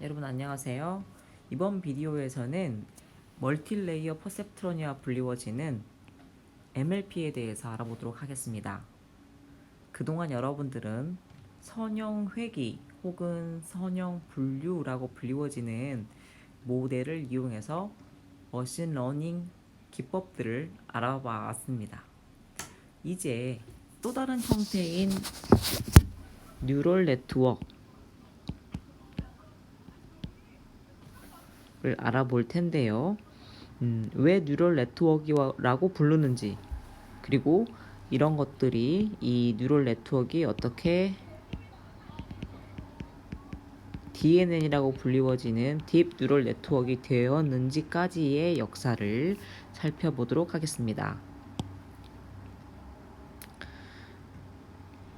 여러분 안녕하세요. 이번 비디오에서는 멀티레이어 퍼셉트론이라 불리워지는 MLP에 대해서 알아보도록 하겠습니다. 그동안 여러분들은 선형 회귀 혹은 선형 분류라고 불리워지는 모델을 이용해서 머신러닝 기법들을 알아봐 왔습니다. 이제 또 다른 형태인 뉴럴 네트워크 를 알아볼 텐데요. 왜 뉴럴 네트워크라고 부르는지, 그리고 이런 것들이 이 뉴럴 네트워크가 어떻게 DNN이라고 불리워지는 딥 뉴럴 네트워크가 되었는지까지의 역사를 살펴보도록 하겠습니다.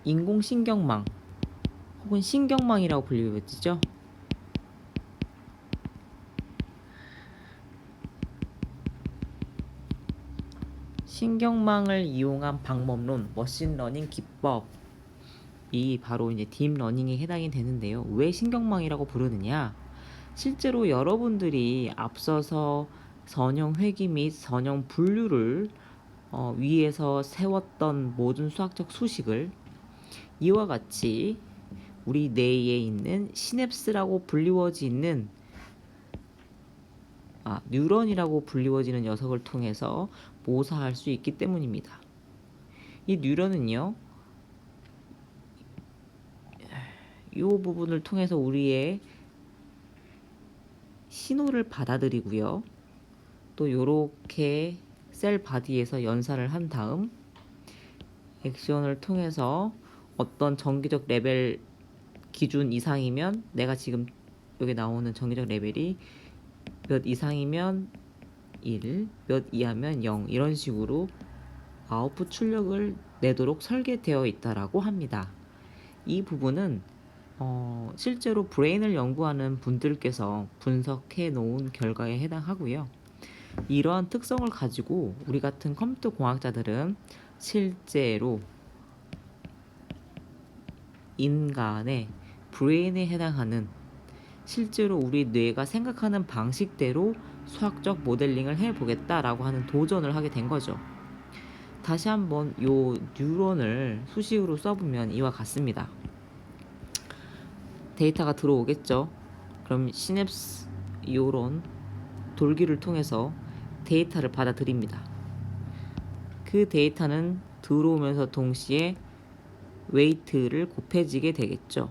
인공신경망 혹은 신경망이라고 불리워지죠. 신경망을 이용한 방법론, 머신러닝 기법이 바로 이제 딥러닝에 해당이 되는데요. 왜 신경망이라고 부르느냐? 실제로 여러분들이 앞서서 선형 회귀 및 선형 분류를 위에서 세웠던 모든 수학적 수식을 이와 같이 우리 뇌에 있는 시냅스라고 불리워지는 뉴런이라고 불리워지는 녀석을 통해서 모사할 수 있기 때문입니다. 이 뉴런은요, 이 부분을 통해서 우리의 신호를 받아들이고요. 또 요렇게 셀 바디에서 연산을 한 다음 액션을 통해서 어떤 정기적 레벨 기준 이상이면, 내가 지금 여기 나오는 정기적 레벨이 몇 이상이면 1, 몇 이하면 0, 이런 식으로 아웃풋 출력을 내도록 설계되어 있다라고 합니다. 이 부분은 실제로 브레인을 연구하는 분들께서 분석해 놓은 결과에 해당하고요. 이러한 특성을 가지고 우리 같은 컴퓨터 공학자들은 실제로 인간의 브레인에 해당하는, 실제로 우리 뇌가 생각하는 방식대로 수학적 모델링을 해보겠다라고 하는 도전을 하게 된 거죠. 다시 한번 요 뉴런을 수식으로 써보면 이와 같습니다. 데이터가 들어오겠죠. 그럼 시냅스 요런 돌기를 통해서 데이터를 받아들입니다. 그 데이터는 들어오면서 동시에 웨이트를 곱해지게 되겠죠.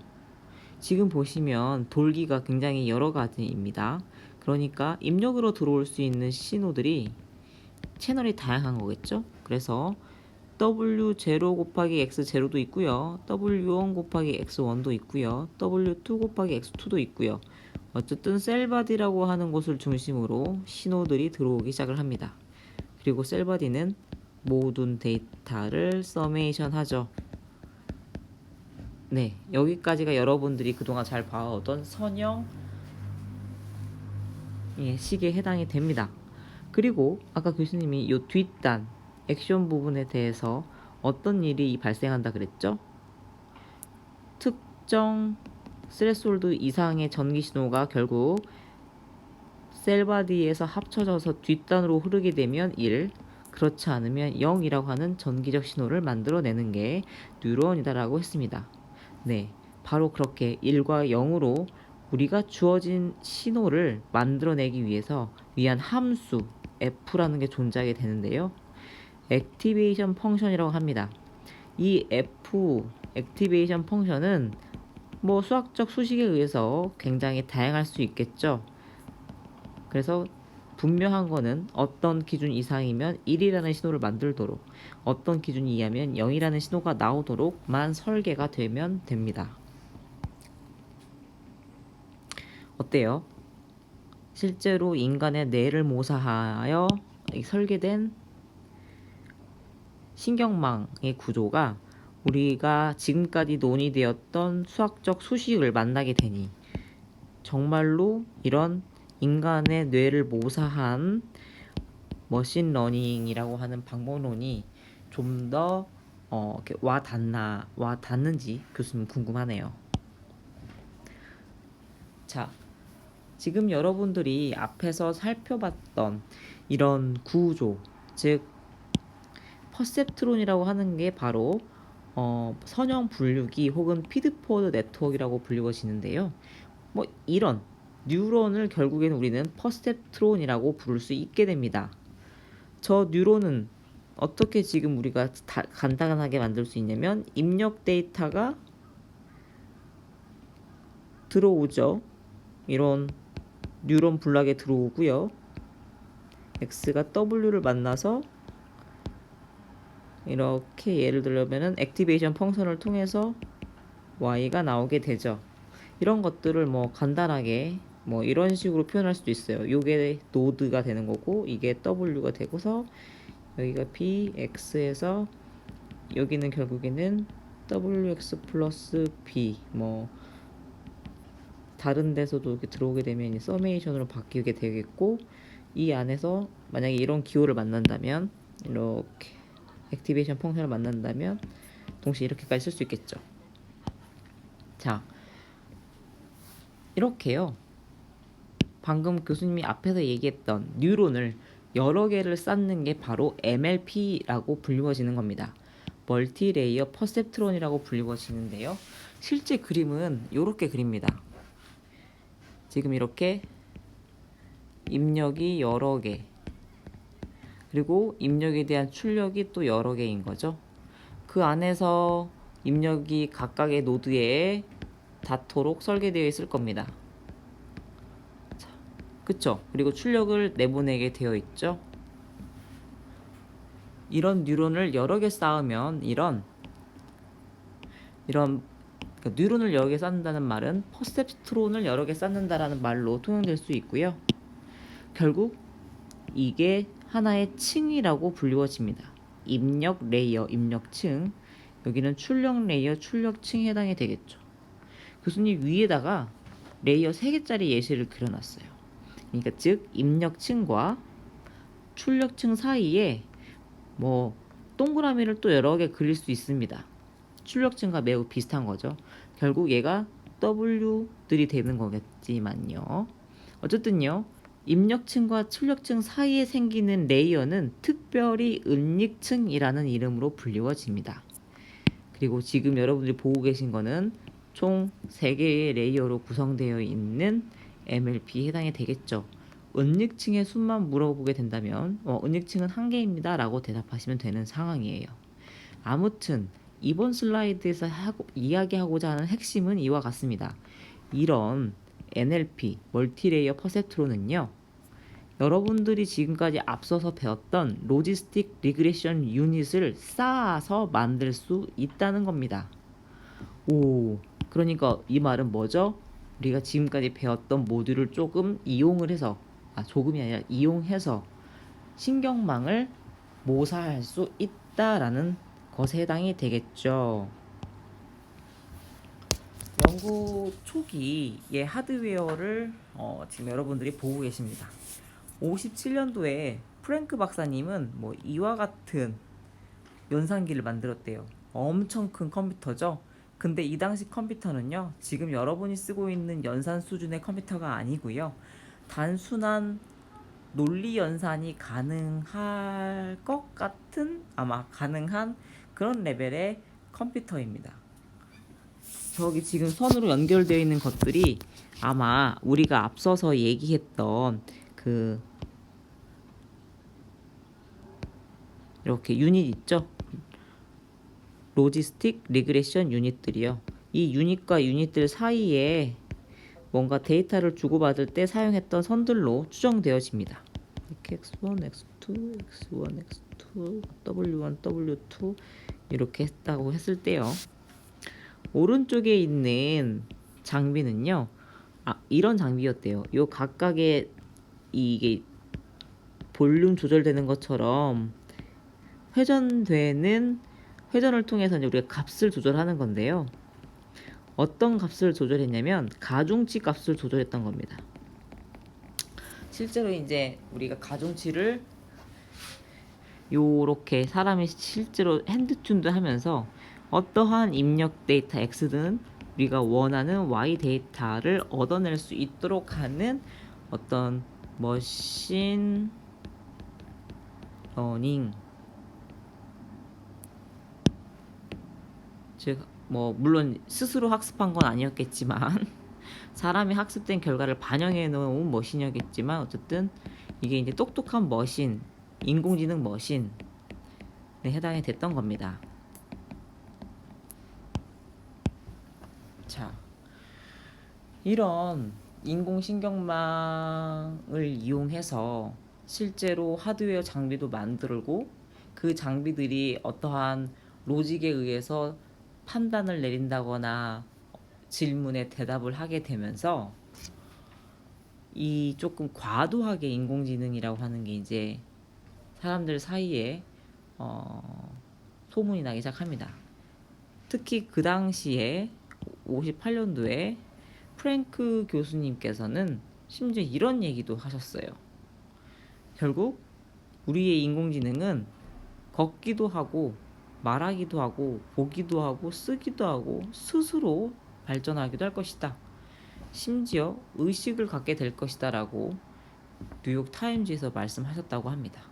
지금 보시면 돌기가 굉장히 여러 가지입니다. 그러니까 입력으로 들어올 수 있는 신호들이 채널이 다양한 거겠죠. 그래서 W0 곱하기 X0도 있고요. W1 곱하기 X1도 있고요. W2 곱하기 X2도 있고요. 어쨌든 셀바디라고 하는 곳을 중심으로 신호들이 들어오기 시작을 합니다. 그리고 셀바디는 모든 데이터를 서메이션 하죠. 네, 여기까지가 여러분들이 그동안 잘 봐오던 선형 식에 해당이 됩니다. 그리고 아까 교수님이 이 뒷단 액션 부분에 대해서 어떤 일이 발생한다 그랬죠? 특정 스레스홀드 이상의 전기 신호가 결국 셀바디에서 합쳐져서 뒷단으로 흐르게 되면 1, 그렇지 않으면 0이라고 하는 전기적 신호를 만들어내는 게 뉴런이다라고 했습니다. 네, 바로 그렇게 1과 0으로 우리가 주어진 신호를 만들어내기 위한 함수 F라는 게 존재하게 되는데요. 액티베이션 펑션이라고 합니다. 이 F 액티베이션 펑션은 뭐 수학적 수식에 의해서 굉장히 다양할 수 있겠죠. 그래서 분명한 거는 어떤 기준 이상이면 1이라는 신호를 만들도록, 어떤 기준이 이하면 0이라는 신호가 나오도록만 설계가 되면 됩니다. 어때요? 실제로 인간의 뇌를 모사하여 설계된 신경망의 구조가 우리가 지금까지 논의되었던 수학적 수식을 만나게 되니 정말로 이런 인간의 뇌를 모사한 머신러닝이라고 하는 방법론이 좀 더 와 닿는지 교수님 궁금하네요. 자, 지금 여러분들이 앞에서 살펴봤던 이런 구조, 즉 퍼셉트론이라고 하는 게 바로 선형 분류기 혹은 피드포워드 네트워크라고 불리워지는데요. 뭐 이런 뉴런을 결국에는 우리는 퍼셉트론이라고 부를 수 있게 됩니다. 저 뉴런은 어떻게 지금 우리가 간단하게 만들 수 있냐면 입력 데이터가 들어오죠. 이런 뉴런 블락에 들어오고요. X가 W를 만나서 이렇게 예를 들면은 액티베이션 펑션을 통해서 Y가 나오게 되죠. 이런 것들을 뭐 간단하게 뭐 이런 식으로 표현할 수도 있어요. 요게 노드가 되는 거고 이게 W가 되고서 여기가 B, X에서 여기는 결국에는 WX 플러스 B 뭐 다른 데서도 이렇게 들어오게 되면 서메이션으로 바뀌게 되겠고 이 안에서 만약에 이런 기호를 만난다면 이렇게 액티베이션 펑션을 만난다면 동시에 이렇게까지 쓸 수 있겠죠. 자, 이렇게요. 방금 교수님이 앞에서 얘기했던 뉴런을 여러 개를 쌓는 게 바로 MLP라고 불리워지는 겁니다. 멀티레이어 퍼셉트론이라고 불리워지는데요. 실제 그림은 이렇게 그립니다. 지금 이렇게 입력이 여러 개, 그리고 입력에 대한 출력이 또 여러 개인 거죠. 그 안에서 입력이 각각의 노드에 닿도록 설계되어 있을 겁니다. 자, 그쵸? 그리고 출력을 내보내게 되어 있죠. 이런 뉴런을 여러 개 쌓으면 이런 그러니까 뉴런을 여러 개 쌓는다는 말은 퍼셉트론을 여러 개 쌓는다라는 말로 통용될 수 있고요. 결국 이게 하나의 층이라고 불리워집니다. 입력 레이어, 입력층, 여기는 출력 레이어, 출력층에 해당이 되겠죠. 교수님 위에다가 레이어 3개짜리 예시를 그려놨어요. 그러니까 즉 입력층과 출력층 사이에 뭐 동그라미를 또 여러 개 그릴 수 있습니다. 출력층과 매우 비슷한 거죠. 결국 얘가 W들이 되는 거겠지만요. 어쨌든요. 입력층과 출력층 사이에 생기는 레이어는 특별히 은닉층이라는 이름으로 불리워집니다. 그리고 지금 여러분들이 보고 계신 거는 총 3개의 레이어로 구성되어 있는 MLP에 해당이 되겠죠. 은닉층의 수만 물어보게 된다면 은닉층은 1개입니다 라고 대답하시면 되는 상황이에요. 아무튼 이번 슬라이드에서 이야기하고자 하는 핵심은 이와 같습니다. 이런 NLP, 멀티레이어 퍼셉트론은요. 여러분들이 지금까지 앞서서 배웠던 로지스틱 리그레션 유닛을 쌓아서 만들 수 있다는 겁니다. 그러니까 이 말은 뭐죠? 우리가 지금까지 배웠던 모듈을 조금 이용을 해서 조금이 아니라 이용해서 신경망을 모사할 수 있다라는 것에 해당이 되겠죠. 연구 초기의 하드웨어를 지금 여러분들이 보고 계십니다. 57년도에 프랭크 박사님은 뭐 이와 같은 연산기를 만들었대요. 엄청 큰 컴퓨터죠. 근데 이 당시 컴퓨터는요, 지금 여러분이 쓰고 있는 연산 수준의 컴퓨터가 아니고요. 단순한 논리 연산이 가능할 것 같은 아마 가능한 그런 레벨의 컴퓨터입니다. 저기 지금 선으로 연결되어 있는 것들이 아마 우리가 앞서서 얘기했던 그 이렇게 유닛 있죠? 로지스틱 리그레션 유닛들이요. 이 유닛과 유닛들 사이에 뭔가 데이터를 주고받을 때 사용했던 선들로 추정되어집니다. 이렇게 x1, x2, x1, x2, w1, w2 이렇게 했다고 했을 때요. 오른쪽에 있는 장비는요. 이런 장비였대요. 요 각각의 이게 볼륨 조절되는 것처럼 회전을 통해서 이제 우리가 값을 조절하는 건데요. 어떤 값을 조절했냐면 가중치 값을 조절했던 겁니다. 실제로 이제 우리가 가중치를 요렇게 사람이 실제로 핸드튠도 하면서 어떠한 입력 데이터 X든 우리가 원하는 y 데이터를 얻어낼 수 있도록 하는 어떤 머신 러닝, 즉 뭐 물론 스스로 학습한 건 아니었겠지만 사람이 학습된 결과를 반영해 놓은 머신이었겠지만 어쨌든 이게 이제 똑똑한 머신, 인공지능 머신에 해당이 됐던 겁니다. 자, 이런 인공신경망을 이용해서 실제로 하드웨어 장비도 만들고 그 장비들이 어떠한 로직에 의해서 판단을 내린다거나 질문에 대답을 하게 되면서 이 조금 과도하게 인공지능이라고 하는 게 이제 사람들 사이에 소문이 나기 시작합니다. 특히 그 당시에 58년도에 프랭크 교수님께서는 심지어 이런 얘기도 하셨어요. 결국 우리의 인공지능은 걷기도 하고 말하기도 하고 보기도 하고 쓰기도 하고 스스로 발전하기도 할 것이다. 심지어 의식을 갖게 될 것이다 라고 뉴욕 타임즈에서 말씀하셨다고 합니다.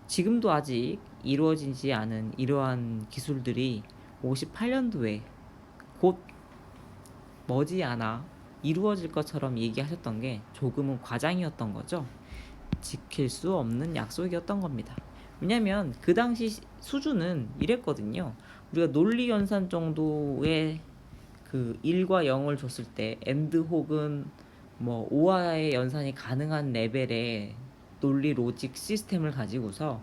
지금도 아직 이루어지지 않은 이러한 기술들이 58년도에 곧 머지않아 이루어질 것처럼 얘기하셨던 게 조금은 과장이었던 거죠. 지킬 수 없는 약속이었던 겁니다. 왜냐면 그 당시 수준은 이랬거든요. 우리가 논리 연산 정도의 그 1과 0을 줬을 때 AND 혹은 뭐 OR의 연산이 가능한 레벨의 논리 로직 시스템을 가지고서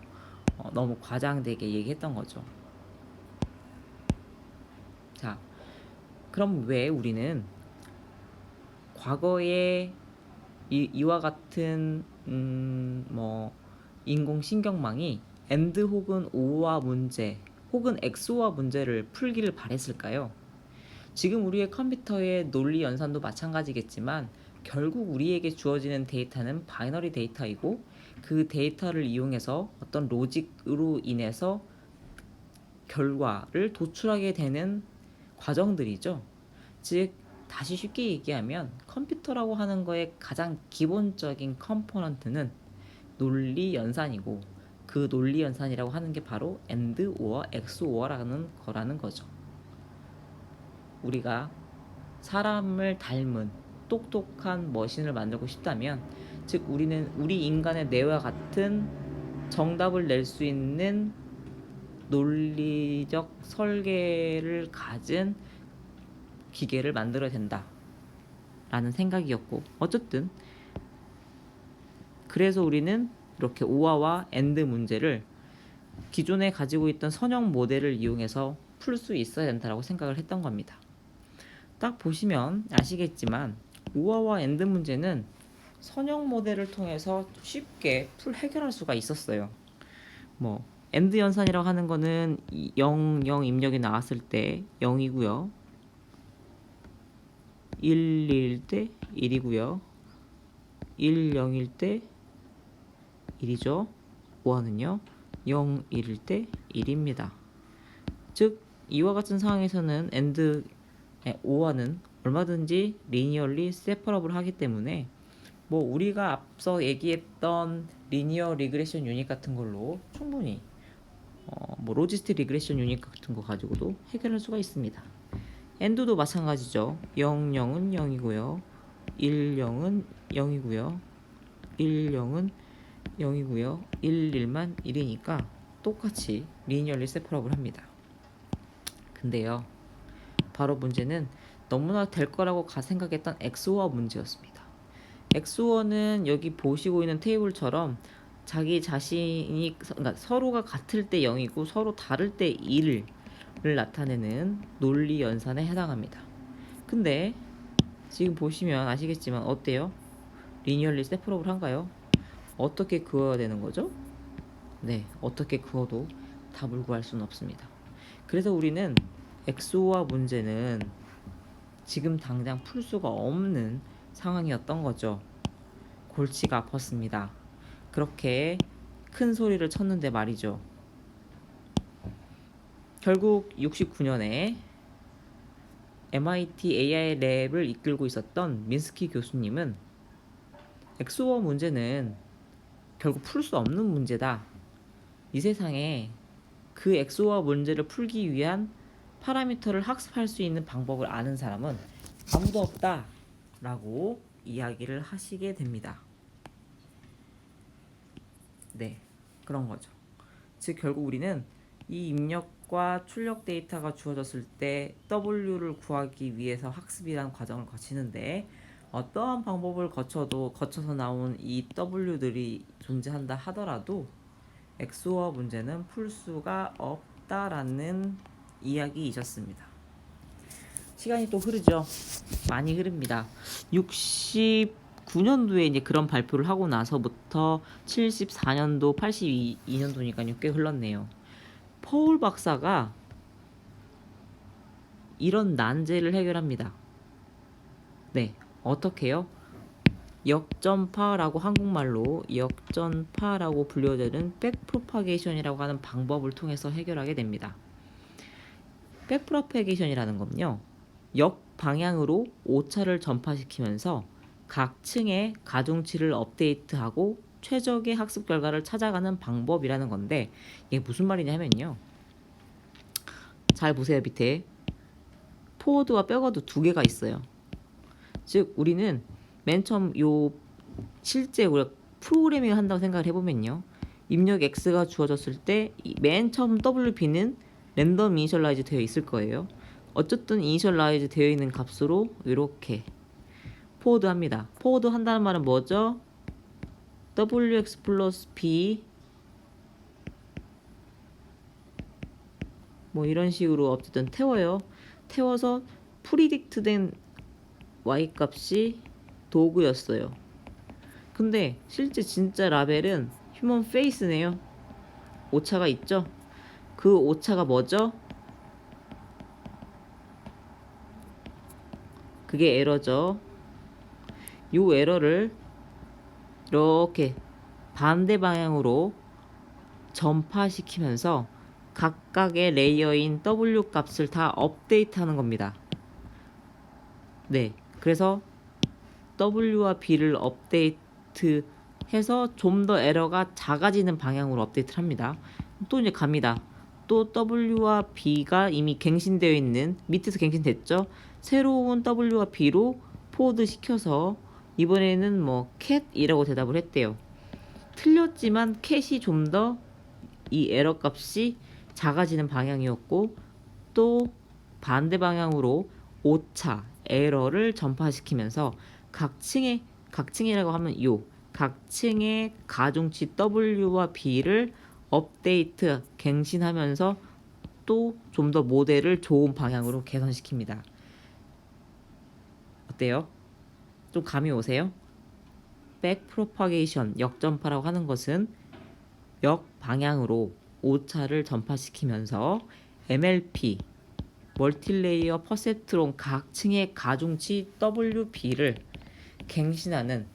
너무 과장되게 얘기했던 거죠. 자, 그럼 왜 우리는 과거에 이와 같은 뭐 인공신경망이 AND 혹은 OR 문제 혹은 XOR 문제를 풀기를 바랬을까요? 지금 우리의 컴퓨터의 논리 연산도 마찬가지겠지만 결국 우리에게 주어지는 데이터는 바이너리 데이터이고 그 데이터를 이용해서 어떤 로직으로 인해서 결과를 도출하게 되는 과정들이죠. 즉 다시 쉽게 얘기하면 컴퓨터라고 하는 거의 가장 기본적인 컴포넌트는 논리 연산이고 그 논리 연산이라고 하는 게 바로 AND, OR, XOR라는 거라는 거죠. 우리가 사람을 닮은 똑똑한 머신을 만들고 싶다면 즉 우리는 우리 인간의 뇌와 같은 정답을 낼 수 있는 논리적 설계를 가진 기계를 만들어야 된다 라는 생각이었고 어쨌든 그래서 우리는 이렇게 OR와 AND 문제를 기존에 가지고 있던 선형 모델을 이용해서 풀 수 있어야 된다고 생각을 했던 겁니다. 딱 보시면 아시겠지만 OR와 AND 문제는 선형 모델을 통해서 쉽게 해결할 수가 있었어요. 뭐 AND 연산이라고 하는 거는 0, 0 입력이 나왔을 때 0이고요. 1, 1일 때 1이고요. 1, 0일 때 1이죠. OR는요. 0, 1일 때 1입니다. 즉 이와 같은 상황에서는 AND, OR는 얼마든지 리니얼리 세퍼러블 하기 때문에 뭐 우리가 앞서 얘기했던 리니어 리그레션 유닛 같은 걸로 충분히 뭐 로지스틱 리그레션 유닛 같은 거 가지고도 해결할 수가 있습니다. AND도 마찬가지죠. 0, 0은 0이고요. 1, 0은 0이고요. 1, 0은 0이고요. 1, 1만 1이니까 똑같이 리니얼리 세퍼러블 합니다. 근데요. 바로 문제는 너무나 될 거라고 생각했던 XOR 문제였습니다. XOR는 여기 보시고 있는 테이블처럼 자기 자신이 그러니까 서로가 같을 때 0이고 서로 다를 때 1을 나타내는 논리 연산에 해당합니다. 근데 지금 보시면 아시겠지만 어때요? 리니얼리 세퍼러블 한가요? 어떻게 그어야 되는 거죠? 네, 어떻게 그어도 답을 구할 수는 없습니다. 그래서 우리는 XOR 문제는 지금 당장 풀 수가 없는 상황이었던 거죠. 골치가 아팠습니다. 그렇게 큰 소리를 쳤는데 말이죠. 결국 69년에 MIT AI 랩을 이끌고 있었던 민스키 교수님은 엑소어 문제는 결국 풀 수 없는 문제다. 이 세상에 그 엑소어 문제를 풀기 위한 파라미터를 학습할 수 있는 방법을 아는 사람은 아무도 없다 라고 이야기를 하시게 됩니다. 네, 그런 거죠. 즉 결국 우리는 이 입력과 출력 데이터가 주어졌을 때 W를 구하기 위해서 학습이라는 과정을 거치는데, 어떠한 방법을 거쳐서 나온 이 W들이 존재한다 하더라도 엑소어 문제는 풀 수가 없다라는 이야기이셨습니다. 시간이 또 흐르죠. 많이 흐릅니다. 69년도에 이제 그런 발표를 하고 나서부터 74년도, 82년도니까요. 꽤 흘렀네요. 퍼울 박사가 이런 난제를 해결합니다. 네, 어떻게요? 역전파라고 한국말로 역전파라고 불려지는 백프로파게이션이라고 하는 방법을 통해서 해결하게 됩니다. 백프로파게이션이라는 건요, 역방향으로 오차를 전파시키면서 각 층의 가중치를 업데이트하고 최적의 학습 결과를 찾아가는 방법이라는 건데, 이게 무슨 말이냐면요, 잘 보세요. 밑에 포워드와 백워드 두 개가 있어요. 즉 우리는 맨 처음 실제 우리가 프로그래밍을 한다고 생각을 해보면요, 입력 X가 주어졌을 때 맨 처음 WP는 랜덤 이니셜라이즈 되어 있을 거예요. 어쨌든 이니셜라이즈 되어 있는 값으로 이렇게 포워드 합니다. 포워드 한다는 말은 뭐죠? WX 플러스 B 뭐 이런 식으로 어쨌든 태워서 프리딕트된 Y 값이 도구였어요. 근데 실제 진짜 라벨은 휴먼 페이스네요. 오차가 있죠? 그 오차가 뭐죠? 그게 에러죠. 요 에러를 이렇게 반대 방향으로 전파시키면서 각각의 레이어인 W 값을 다 업데이트하는 겁니다. 네, 그래서 W와 B를 업데이트해서 좀 더 에러가 작아지는 방향으로 업데이트를 합니다. 또 이제 갑니다. 또 W와 B가 이미 갱신되어 있는, 밑에서 갱신됐죠? 새로운 W와 B로 포워드 시켜서 이번에는 뭐 cat이라고 대답을 했대요. 틀렸지만 cat이 좀 더 이 에러 값이 작아지는 방향이었고, 또 반대 방향으로 오차, 에러를 전파시키면서 각층이라고 하면 각층의 가중치 W와 B를 업데이트, 갱신하면서 또 좀 더 모델을 좋은 방향으로 개선시킵니다. 어때요? 좀 감이 오세요? 백프로파게이션, 역전파라고 하는 것은 역방향으로 오차를 전파시키면서 MLP, 멀티레이어 퍼셉트론 각층의 가중치 WB를 갱신하는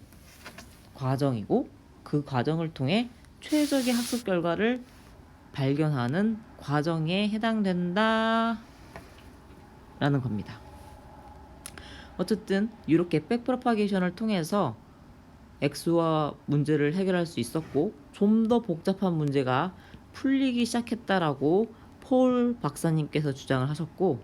과정이고, 그 과정을 통해 최적의 학습 결과를 발견하는 과정에 해당된다 라는 겁니다. 어쨌든 이렇게 백프로파게이션을 통해서 엑소어 문제를 해결할 수 있었고, 좀 더 복잡한 문제가 풀리기 시작했다라고 폴 박사님께서 주장을 하셨고,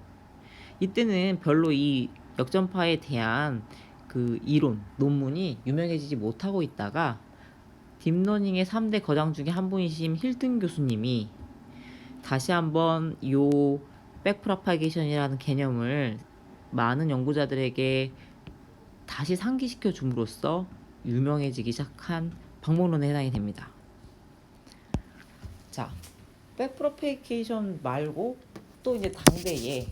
이때는 별로 이 역전파에 대한 그 이론, 논문이 유명해지지 못하고 있다가 딥러닝의 3대 거장 중에 한 분이신 힐튼 교수님이 다시 한번 요 백프로파게이션이라는 개념을 많은 연구자들에게 다시 상기시켜 줌으로써 유명해지기 시작한 방법론에 해당이 됩니다. 자, 백프로파게이션 말고 또 이제 당대에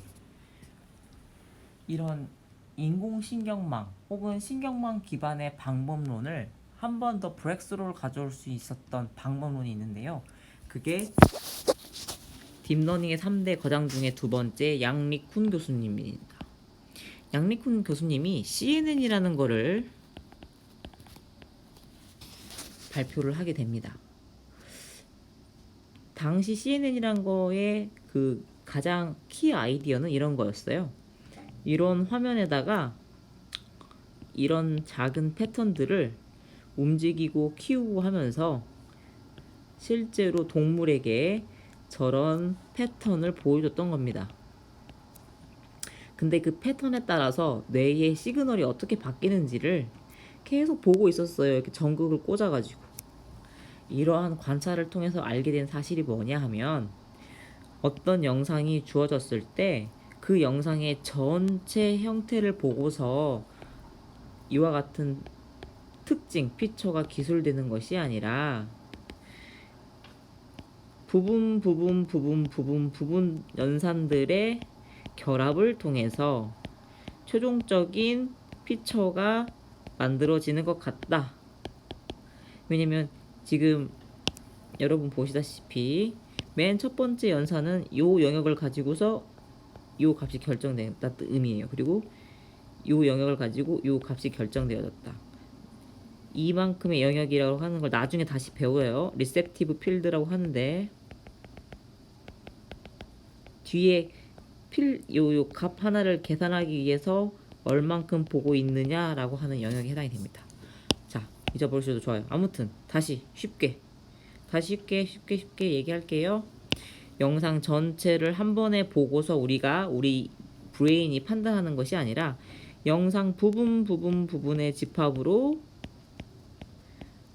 이런 인공신경망 혹은 신경망 기반의 방법론을 한 번 더 브렉스루를 가져올 수 있었던 방법론이 있는데요. 그게 딥러닝의 3대 거장 중에 두 번째 양리쿤 교수님입니다. 양리쿤 교수님이 CNN이라는 거를 발표를 하게 됩니다. 당시 CNN이란 거의 그 가장 키 아이디어는 이런 거였어요. 이런 화면에다가 이런 작은 패턴들을 움직이고 키우고 하면서 실제로 동물에게 저런 패턴을 보여줬던 겁니다. 근데 그 패턴에 따라서 뇌의 시그널이 어떻게 바뀌는지를 계속 보고 있었어요. 이렇게 전극을 꽂아가지고. 이러한 관찰을 통해서 알게 된 사실이 뭐냐 하면, 어떤 영상이 주어졌을 때 그 영상의 전체 형태를 보고서 이와 같은 특징, 피처가 기술되는 것이 아니라 부분 연산들의 결합을 통해서 최종적인 피처가 만들어지는 것 같다. 왜냐면 지금 여러분 보시다시피 맨 첫 번째 연산은 요 영역을 가지고서 요 값이 결정된다 의미예요. 그리고 요 영역을 가지고 요 값이 결정되어졌다. 이만큼의 영역이라고 하는 걸 나중에 다시 배워요. 리셉티브 필드라고 하는데, 뒤에 요 값 하나를 계산하기 위해서 얼만큼 보고 있느냐라고 하는 영역에 해당이 됩니다. 자, 잊어버리셔도 좋아요. 아무튼 다시 쉽게 얘기할게요. 영상 전체를 한 번에 보고서 우리 브레인이 판단하는 것이 아니라 영상 부분의 집합으로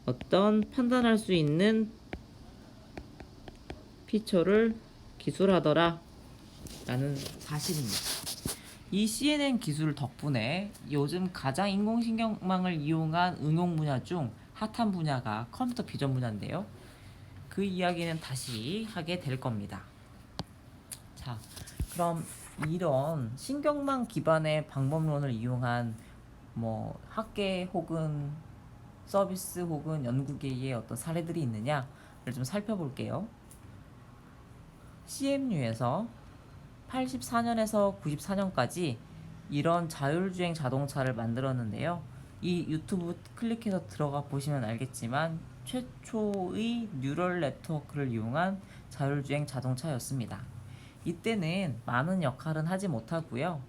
어떤 판단할 수 있는 피처를 기술하더라 라는 사실입니다. 이 CNN 기술 덕분에 요즘 가장 인공신경망을 이용한 응용 분야 중 핫한 분야가 컴퓨터 비전 분야인데요. 그 이야기는 다시 하게 될 겁니다. 자, 그럼 이런 신경망 기반의 방법론을 이용한 학계 혹은 서비스 혹은 연구계의 어떤 사례들이 있느냐를 좀 살펴볼게요. CMU에서 84년에서 94년까지 이런 자율주행 자동차를 만들었는데요. 이 유튜브 클릭해서 들어가 보시면 알겠지만 최초의 뉴럴 네트워크를 이용한 자율주행 자동차였습니다. 이때는 많은 역할은 하지 못하고요.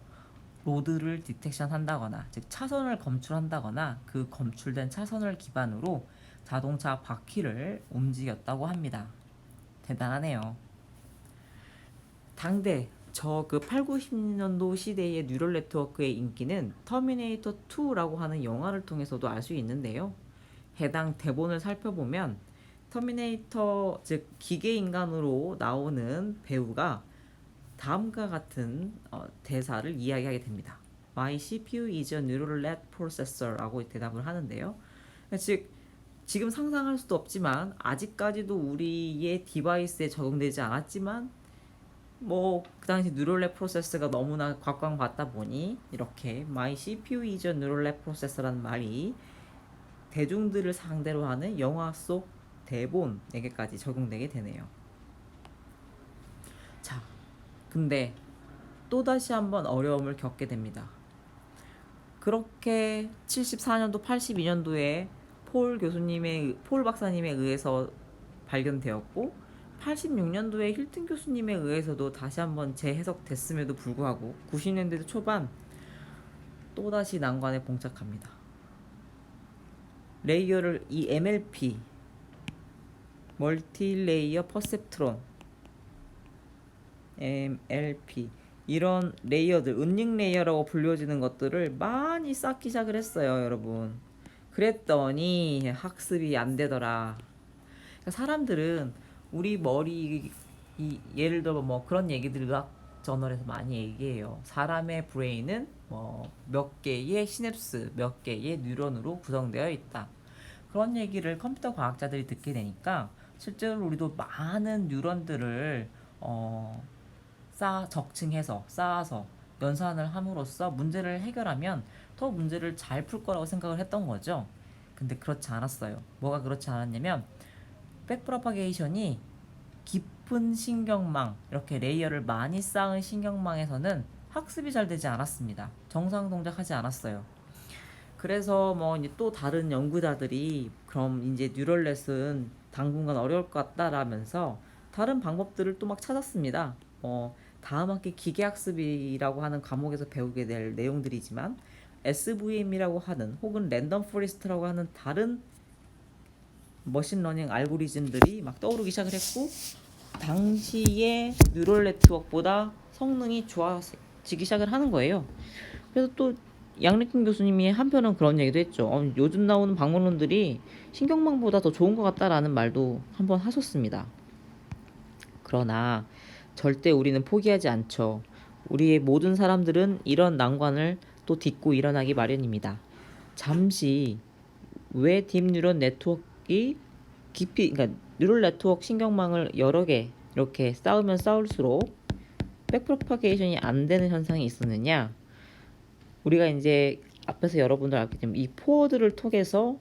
로드를 디텍션 한다거나, 즉 차선을 검출한다거나 그 검출된 차선을 기반으로 자동차 바퀴를 움직였다고 합니다. 대단하네요. 당대 그 8, 90년도 시대의 뉴럴 네트워크의 인기는 터미네이터 2라고 하는 영화를 통해서도 알 수 있는데요. 해당 대본을 살펴보면 터미네이터, 즉 기계인간으로 나오는 배우가 다음과 같은 대사를 이야기하게 됩니다. My CPU is a neural net processor라고 대답을 하는데요. 즉 지금 상상할 수도 없지만 아직까지도 우리의 디바이스에 적용되지 않았지만 그 당시 뉴럴넷 프로세서가 너무나 각광받다 보니 이렇게 My CPU is a neural net processor라는 말이 대중들을 상대로 하는 영화 속 대본에게까지 적용되게 되네요. 자, 근데 또다시 한번 어려움을 겪게 됩니다. 그렇게 74년도, 82년도에 폴 박사님에 의해서 발견되었고 86년도에 힐튼 교수님에 의해서도 다시 한번 재해석됐음에도 불구하고 90년대 초반 또다시 난관에 봉착합니다. 레이어를 이 MLP 멀티레이어 퍼셉트론 MLP 이런 레이어들, 은닉 레이어라고 불려지는 것들을 많이 쌓기 시작을 했어요, 여러분. 그랬더니 학습이 안 되더라. 그러니까 사람들은 우리 머리, 예를 들어 그런 얘기들 의학 저널에서 많이 얘기해요. 사람의 브레인은 몇 개의 시냅스, 몇 개의 뉴런으로 구성되어 있다. 그런 얘기를 컴퓨터 과학자들이 듣게 되니까 실제로 우리도 많은 뉴런들을 적층해서 쌓아서 연산을 함으로써 문제를 해결하면 더 문제를 잘 풀 거라고 생각을 했던 거죠. 근데 그렇지 않았어요. 뭐가 그렇지 않았냐면 백프로파게이션이 깊은 신경망, 이렇게 레이어를 많이 쌓은 신경망에서는 학습이 잘 되지 않았습니다. 정상 동작하지 않았어요. 그래서 이제 또 다른 연구자들이 그럼 이제 뉴럴넷은 당분간 어려울 것 같다라면서 다른 방법들을 또 막 찾았습니다. 다음 학기 기계학습이라고 하는 과목에서 배우게 될 내용들이지만 SVM이라고 하는 혹은 랜덤 포레스트라고 하는 다른 머신러닝 알고리즘들이 막 떠오르기 시작을 했고 당시의 뉴럴 네트워크보다 성능이 좋아지기 시작을 하는 거예요. 그래서 또 양리큰 교수님이 한편은 그런 얘기도 했죠. 요즘 나오는 방문론들이 신경망보다 더 좋은 것 같다라는 말도 한번 하셨습니다. 그러나 절대 우리는 포기하지 않죠. 우리의 모든 사람들은 이런 난관을 또 딛고 일어나기 마련입니다. 잠시 왜 딥뉴런 네트워크가 깊이, 그러니까 뉴럴 네트워크 신경망을 여러 개 이렇게 쌓으면 쌓을수록 백프로파게이션이 안 되는 현상이 있었느냐? 우리가 이제 앞에서 여러분들 알겠지만 이 포워드를 통해서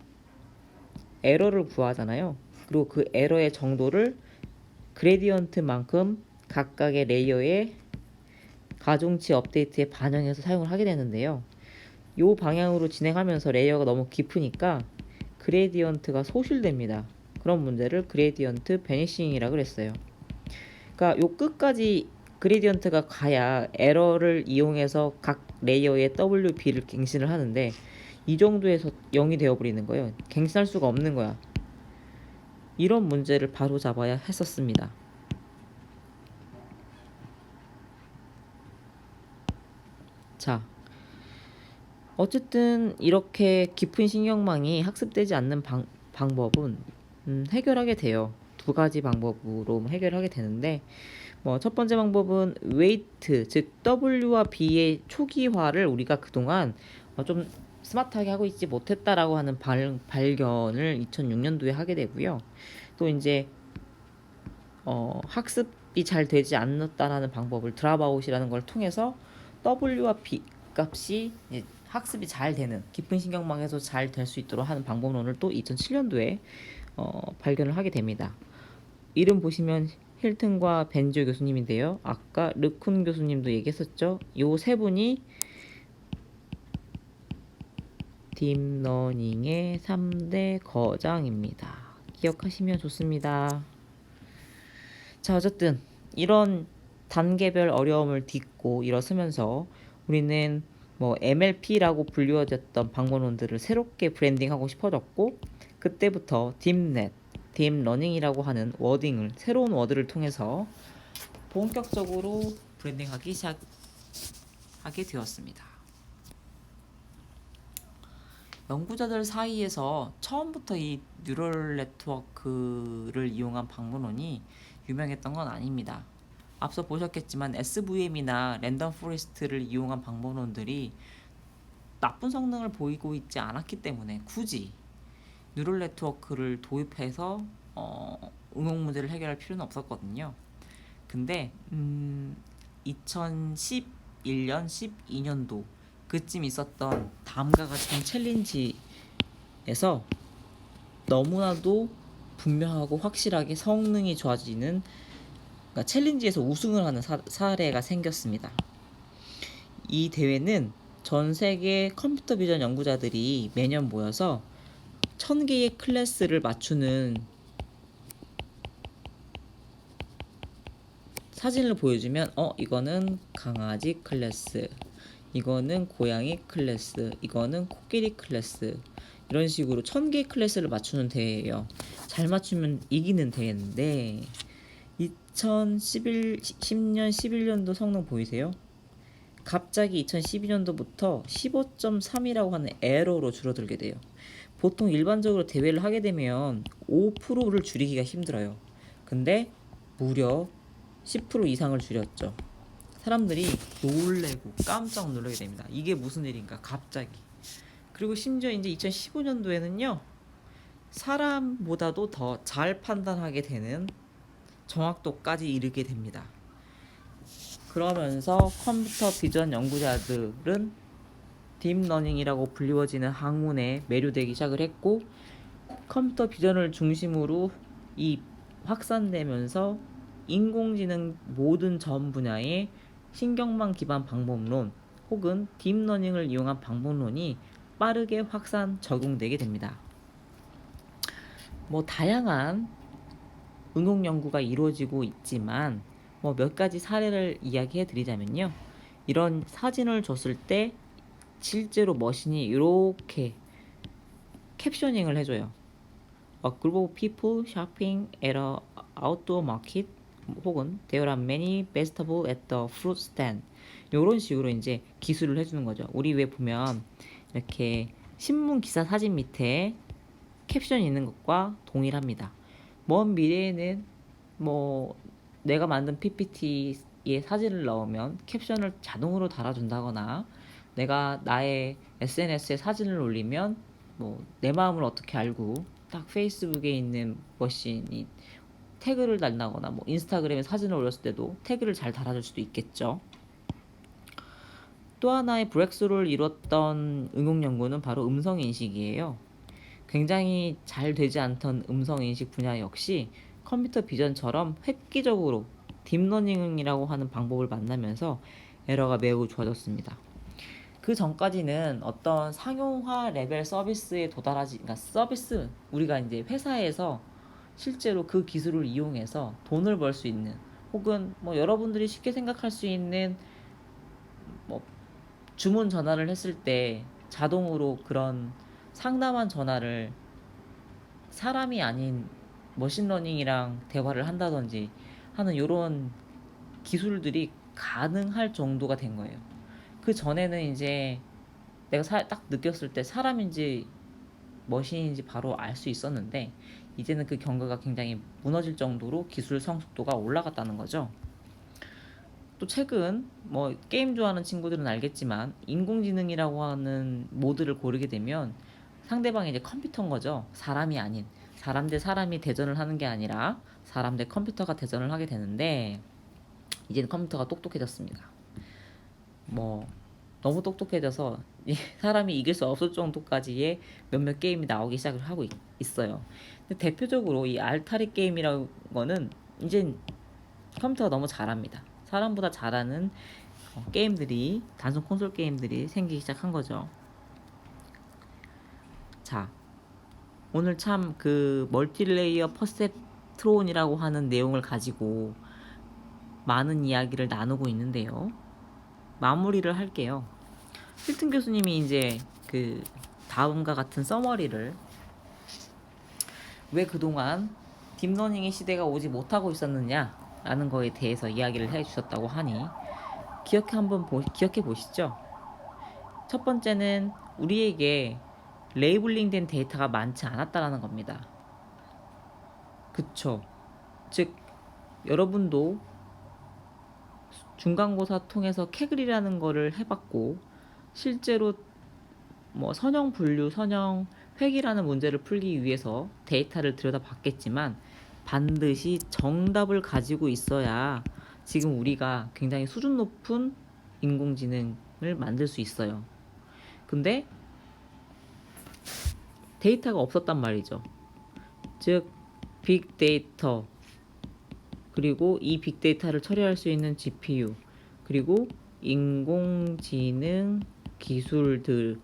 에러를 구하잖아요. 그리고 그 에러의 정도를 그레디언트만큼 각각의 레이어의 가중치 업데이트에 반영해서 사용을 하게 되는데요. 이 방향으로 진행하면서 레이어가 너무 깊으니까 그레디언트가 소실됩니다. 그런 문제를 그레디언트 베니싱이라고 그랬어요. 그러니까 요 끝까지 그레디언트가 가야 에러를 이용해서 각 레이어의 WB를 갱신을 하는데 이 정도에서 0이 되어버리는 거예요. 갱신할 수가 없는 거야. 이런 문제를 바로 잡아야 했었습니다. 자, 어쨌든 이렇게 깊은 신경망이 학습되지 않는 방법은 해결하게 돼요. 두 가지 방법으로 해결하게 되는데 첫 번째 방법은 웨이트, 즉 W와 B의 초기화를 우리가 그동안 좀 스마트하게 하고 있지 못했다라고 하는 발견을 2006년도에 하게 되고요. 또 이제 학습이 잘 되지 않았다라는 방법을 드랍아웃이라는 걸 통해서 W와 B 값이 학습이 잘 되는 깊은 신경망에서 잘 될 수 있도록 하는 방법론을 또 2007년도에 발견을 하게 됩니다. 이름 보시면 힐튼과 벤조 교수님인데요. 아까 르쿤 교수님도 얘기했었죠. 요 세 분이 딥러닝의 3대 거장입니다. 기억하시면 좋습니다. 자, 어쨌든 이런 단계별 어려움을 딛고 일어서면서 우리는 MLP라고 불리워졌던 방법론들을 새롭게 브랜딩하고 싶어졌고 그때부터 딥넷, 딥러닝이라고 하는 워딩을 새로운 워드를 통해서 본격적으로 브랜딩하기 시작하게 되었습니다. 연구자들 사이에서 처음부터 이 뉴럴 네트워크를 이용한 방문론이 유명했던 건 아닙니다. 앞서 보셨겠지만 SVM이나 랜덤 포레스트를 이용한 방법론들이 나쁜 성능을 보이고 있지 않았기 때문에 굳이 뉴럴 네트워크를 도입해서 응용 문제를 해결할 필요는 없었거든요. 근데 2011년, 12년도 그쯤 있었던 다음과 같은 챌린지에서 너무나도 분명하고 확실하게 성능이 좋아지는 그러니까 챌린지에서 우승을 하는 사례가 생겼습니다. 이 대회는 전 세계 컴퓨터 비전 연구자들이 매년 모여서 1000개의 클래스를 맞추는 사진을 보여주면 이거는 강아지 클래스, 이거는 고양이 클래스, 이거는 코끼리 클래스 이런 식으로 1000개의 클래스를 맞추는 대회예요. 잘 맞추면 이기는 대회인데 2010년 11년도 성능 보이세요? 갑자기 2012년도부터 15.3이라고 하는 에러로 줄어들게 돼요. 보통 일반적으로 대회를 하게 되면 5%를 줄이기가 힘들어요. 근데 무려 10% 이상을 줄였죠. 사람들이 놀래고 깜짝 놀라게 됩니다. 이게 무슨 일인가 갑자기. 그리고 심지어 이제 2015년도에는요. 사람보다도 더 잘 판단하게 되는 정확도까지 이르게 됩니다. 그러면서 컴퓨터 비전 연구자들은 딥러닝이라고 불리워지는 학문에 매료되기 시작을 했고 컴퓨터 비전을 중심으로 이 확산되면서 인공지능 모든 전 분야의 신경망 기반 방법론 혹은 딥러닝을 이용한 방법론이 빠르게 확산 적용되게 됩니다. 다양한 응용 연구가 이루어지고 있지만 뭐 몇 가지 사례를 이야기해 드리자면요. 이런 사진을 줬을 때 실제로 머신이 이렇게 캡셔닝을 해줘요. A group of people shopping at a outdoor market 혹은 There are many vegetables at the fruit stand. 이런 식으로 이제 기술을 해주는 거죠. 우리 왜 보면 이렇게 신문 기사 사진 밑에 캡션이 있는 것과 동일합니다. 먼 미래에는 뭐 내가 만든 PPT에 사진을 넣으면 캡션을 자동으로 달아준다거나 내가 나의 SNS에 사진을 올리면 뭐 내 마음을 어떻게 알고 딱 페이스북에 있는 머신이 태그를 달다거나 뭐 인스타그램에 사진을 올렸을 때도 태그를 잘 달아줄 수도 있겠죠. 또 하나의 브렉스루를 이뤘던 응용 연구는 바로 음성 인식이에요. 굉장히 잘 되지 않던 음성 인식 분야 역시 컴퓨터 비전처럼 획기적으로 딥러닝이라고 하는 방법을 만나면서 에러가 매우 좋아졌습니다. 그 전까지는 어떤 상용화 레벨 서비스에 도달하지, 그러니까 서비스, 우리가 이제 회사에서 실제로 그 기술을 이용해서 돈을 벌 수 있는, 혹은 뭐 여러분들이 쉽게 생각할 수 있는 뭐 주문 전화를 했을 때 자동으로 그런 상담한 전화를 사람이 아닌 머신러닝이랑 대화를 한다든지 하는 이런 기술들이 가능할 정도가 된 거예요. 그 전에는 이제 내가 딱 느꼈을 때 사람인지 머신인지 바로 알 수 있었는데 이제는 그 경과가 굉장히 무너질 정도로 기술 성숙도가 올라갔다는 거죠. 또 최근 뭐 게임 좋아하는 친구들은 알겠지만 인공지능이라고 하는 모드를 고르게 되면 상대방이 이제 컴퓨터인 거죠. 사람이 아닌, 사람 대 사람이 대전을 하는 게 아니라 사람 대 컴퓨터가 대전을 하게 되는데 이제는 컴퓨터가 똑똑해졌습니다. 뭐 너무 똑똑해져서 사람이 이길 수 없을 정도까지의 몇몇 게임이 나오기 시작을 하고 있어요. 근데 대표적으로 이 알타리 게임이라는 거는 이제 컴퓨터가 너무 잘합니다. 사람보다 잘하는 게임들이, 단순 콘솔 게임들이 생기기 시작한 거죠. 자, 오늘 참 그 멀티레이어 퍼셉트론이라고 하는 내용을 가지고 많은 이야기를 나누고 있는데요. 마무리를 할게요. 필튼 교수님이 이제 그 다음과 같은 서머리를, 왜 그동안 딥러닝의 시대가 오지 못하고 있었느냐라는 거에 대해서 이야기를 해주셨다고 하니 기억해 보시죠. 첫 번째는 우리에게 레이블링된 데이터가 많지 않았다라는 겁니다. 그쵸? 즉 여러분도 중간고사 통해서 캐글이라는 거를 해봤고 실제로 뭐 선형 분류, 선형 획이라는 문제를 풀기 위해서 데이터를 들여다봤겠지만 반드시 정답을 가지고 있어야 지금 우리가 굉장히 수준 높은 인공지능을 만들 수 있어요. 근데 데이터가 없었단 말이죠. 즉 빅데이터, 그리고 이 빅데이터를 처리할 수 있는 GPU, 그리고 인공지능 기술들이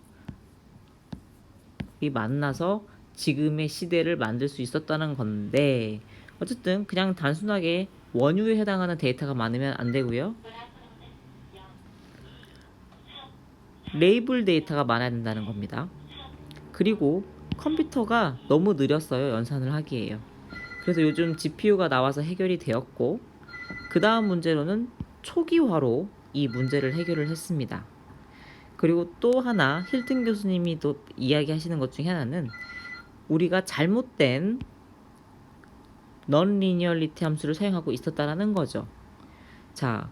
만나서 지금의 시대를 만들 수 있었다는 건데, 어쨌든 그냥 단순하게 원유에 해당하는 데이터가 많으면 안 되고요. 레이블 데이터가 많아야 된다는 겁니다. 그리고 컴퓨터가 너무 느렸어요. 연산을 하기에요. 그래서 요즘 GPU가 나와서 해결이 되었고, 그 다음 문제로는 초기화로 이 문제를 해결을 했습니다. 그리고 또 하나 힐튼 교수님이 또 이야기하시는 것 중에 하나는 우리가 잘못된 non-linearity 함수를 사용하고 있었다라는 거죠. 자,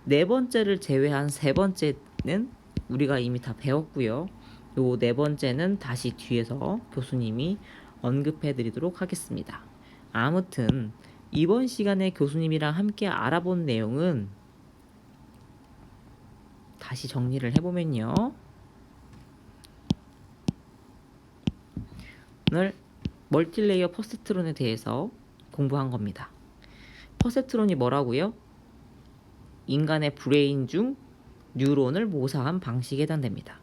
네 번째를 제외한 세 번째는 우리가 이미 다 배웠고요. 요 네 번째는 다시 뒤에서 교수님이 언급해 드리도록 하겠습니다. 아무튼 이번 시간에 교수님이랑 함께 알아본 내용은 다시 정리를 해보면요. 오늘 멀티레이어 퍼셉트론에 대해서 공부한 겁니다. 퍼셉트론이 뭐라고요? 인간의 브레인 중 뉴런을 모사한 방식에 해당됩니다.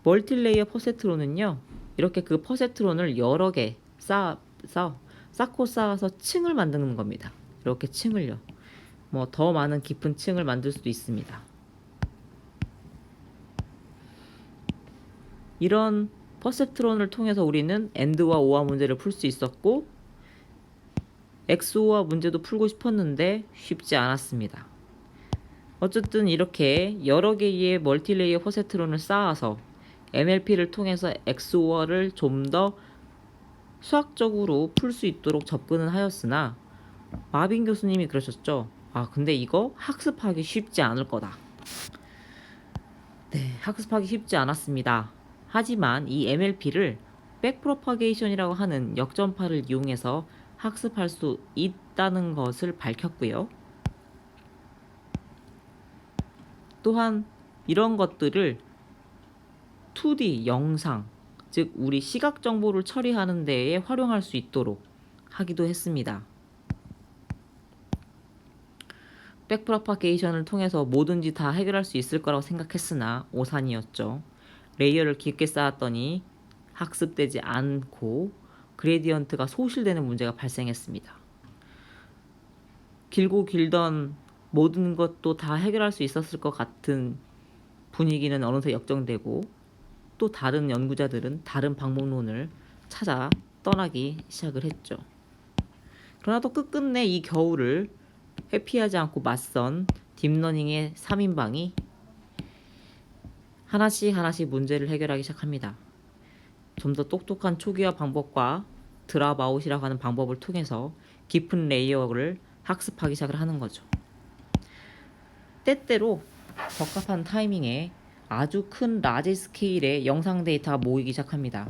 멀티레이어 퍼셉트론은요, 이렇게 그 퍼셉트론을 여러 개 쌓고 쌓아서 층을 만드는 겁니다. 이렇게 층을요. 뭐 더 많은 깊은 층을 만들 수도 있습니다. 이런 퍼셉트론을 통해서 우리는 AND와 OR 문제를 풀 수 있었고 XOR 문제도 풀고 싶었는데 쉽지 않았습니다. 어쨌든 이렇게 여러 개의 멀티레이어 퍼셉트론을 쌓아서 MLP를 통해서 XOR을 좀 더 수학적으로 풀 수 있도록 접근은 하였으나 마빈 교수님이 그러셨죠. 근데 이거 학습하기 쉽지 않을 거다. 네, 학습하기 쉽지 않았습니다. 하지만 이 MLP를 백프로파게이션이라고 하는 역전파를 이용해서 학습할 수 있다는 것을 밝혔고요. 또한 이런 것들을 2D 영상, 즉 우리 시각 정보를 처리하는 데에 활용할 수 있도록 하기도 했습니다. 백프로파게이션을 통해서 뭐든지 다 해결할 수 있을 거라고 생각했으나 오산이었죠. 레이어를 깊게 쌓았더니 학습되지 않고 그레디언트가 소실되는 문제가 발생했습니다. 길고 길던 모든 것도 다 해결할 수 있었을 것 같은 분위기는 어느새 역정되고 또 다른 연구자들은 다른 방법론을 찾아 떠나기 시작을 했죠. 그러나 또 끝끝내 이 겨울을 회피하지 않고 맞선 딥러닝의 3인방이 하나씩 문제를 해결하기 시작합니다. 좀 더 똑똑한 초기화 방법과 드랍아웃이라고 하는 방법을 통해서 깊은 레이어를 학습하기 시작을 하는 거죠. 때때로 적합한 타이밍에 아주 큰 라지 스케일의 영상 데이터가 모이기 시작합니다.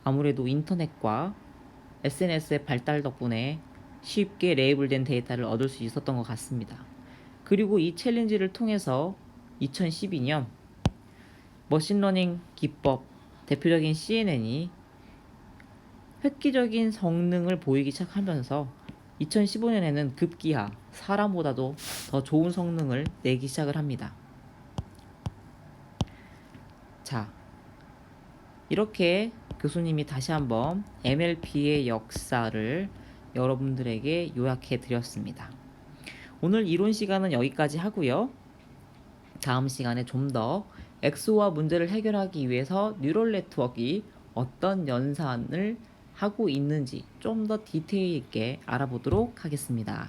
아무래도 인터넷과 SNS의 발달 덕분에 쉽게 레이블된 데이터를 얻을 수 있었던 것 같습니다. 그리고 이 챌린지를 통해서 2012년 머신러닝 기법 대표적인 CNN이 획기적인 성능을 보이기 시작하면서 2015년에는 급기야 사람보다도 더 좋은 성능을 내기 시작을 합니다. 자, 이렇게 교수님이 다시 한번 MLP의 역사를 여러분들에게 요약해 드렸습니다. 오늘 이론 시간은 여기까지 하고요. 다음 시간에 좀 더 XOR 문제를 해결하기 위해서 뉴럴 네트워크가 어떤 연산을 하고 있는지 좀 더 디테일 있게 알아보도록 하겠습니다.